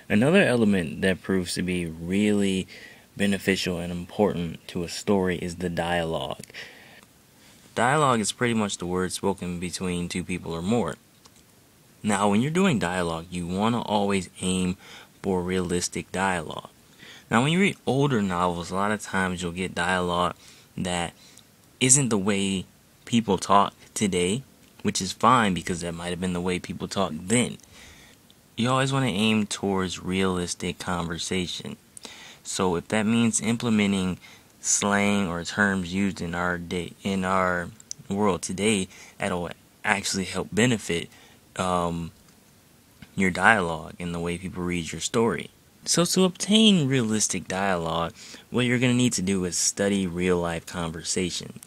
Another element that proves to be really beneficial and important to a story is the dialogue. Dialogue is pretty much the words spoken between two people or more. Now, when you're doing dialogue, you want to always aim for realistic dialogue. Now, when you read older novels, a lot of times you'll get dialogue that isn't the way people talk today, which is fine because that might have been the way people talked then. You always want to aim towards realistic conversation. So if that means implementing slang or terms used in our world today, that'll actually help benefit your dialogue and the way people read your story. So to obtain realistic dialogue, what you're going to need to do is study real life conversation.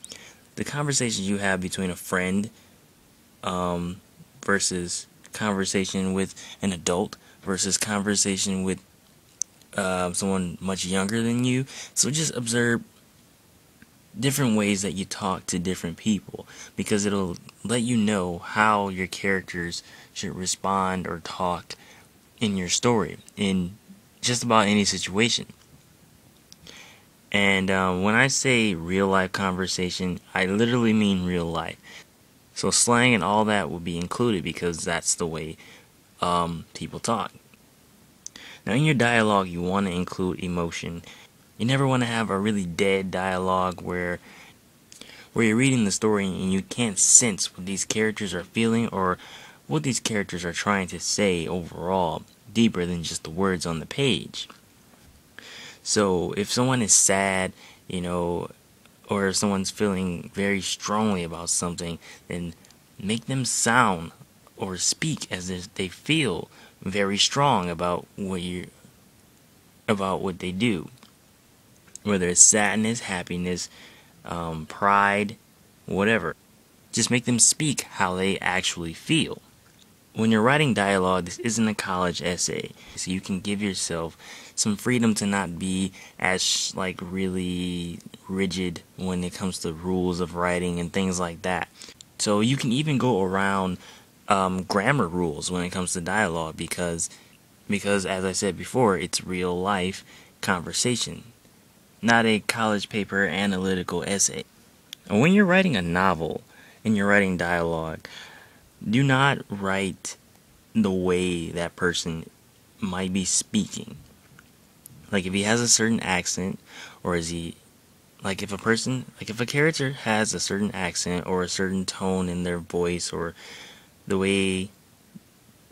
The conversations you have between a friend versus conversation with an adult versus conversation with someone much younger than you. So just observe different ways that you talk to different people, because it'll let you know how your characters should respond or talk in your story in just about any situation. And when I say real life conversation, I literally mean real life. So slang and all that will be included because that's the way people talk. Now in your dialogue, you want to include emotion. You never want to have a really dead dialogue where you're reading the story and you can't sense what these characters are feeling or what these characters are trying to say overall, deeper than just the words on the page. So if someone is sad, or if someone's feeling very strongly about something, then make them sound or speak as if they feel very strong about what they do. Whether it's sadness, happiness, pride, whatever. Just make them speak how they actually feel. When you're writing dialogue, this isn't a college essay, so you can give yourself some freedom to not be as really rigid when it comes to rules of writing and things like that. So you can even go around grammar rules when it comes to dialogue because as I said before, it's real life conversation, not a college paper analytical essay. And when you're writing a novel and you're writing dialogue, do not write the way that person might be speaking. Like if he has a certain accent, or is he if a character has a certain accent or a certain tone in their voice or the way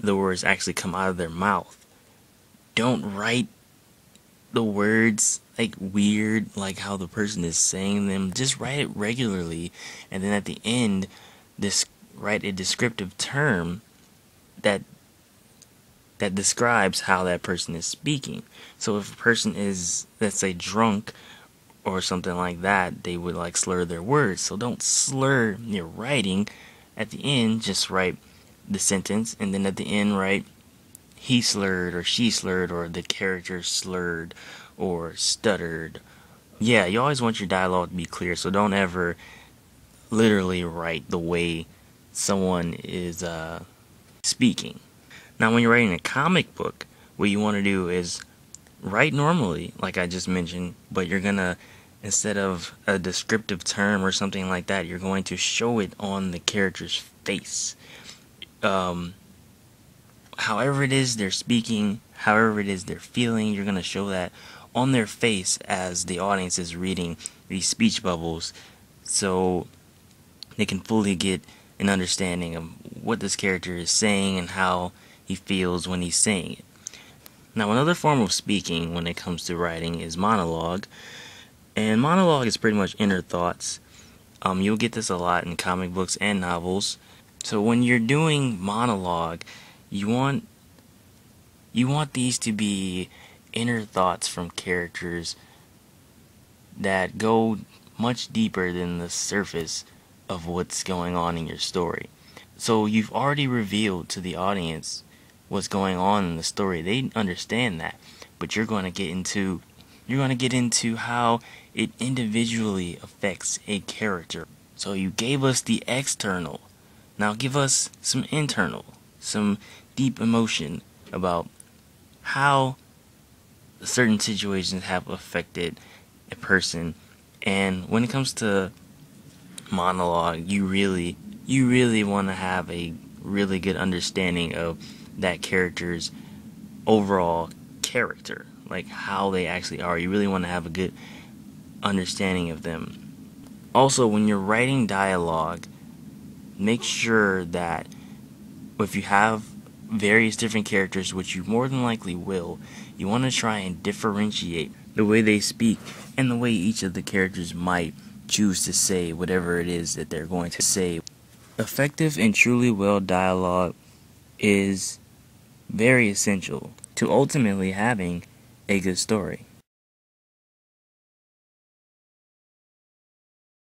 the words actually come out of their mouth, don't write the words weird, like how the person is saying them. Just write it regularly, and then at the end, write a descriptive term that describes how that person is speaking. So if a person is, let's say, drunk or something like that, they would slur their words. So don't slur your writing. At the end, just write the sentence, and then at the end write he slurred or she slurred or the character slurred or stuttered. Yeah, you always want your dialogue to be clear, so don't ever literally write the way someone is speaking. Now, when you're writing a comic book, what you want to do is write normally, like I just mentioned, but you're going to, instead of a descriptive term or something like that, you're going to show it on the character's face. However it is they're speaking, however it is they're feeling, you're going to show that on their face as the audience is reading these speech bubbles, so they can fully get an understanding of what this character is saying and how he feels when he's saying it. Now, another form of speaking when it comes to writing is monologue. And monologue is pretty much inner thoughts. You'll get this a lot in comic books and novels. So when you're doing monologue, you want these to be inner thoughts from characters that go much deeper than the surface of what's going on in your story. So you've already revealed to the audience what's going on in the story. They understand that, but you're going to get into how it individually affects a character. So you gave us the external. Now give us some internal, some deep emotion about how certain situations have affected a person. And when it comes to monologue, you really want to have a really good understanding of that character's overall character, like how they actually are. You really want to have a good understanding of them. Also, when you're writing dialogue, make sure that if you have various different characters, which you more than likely will, you want to try and differentiate the way they speak and the way each of the characters might choose to say whatever it is that they're going to say. Effective and truly well dialogue is very essential to ultimately having a good story.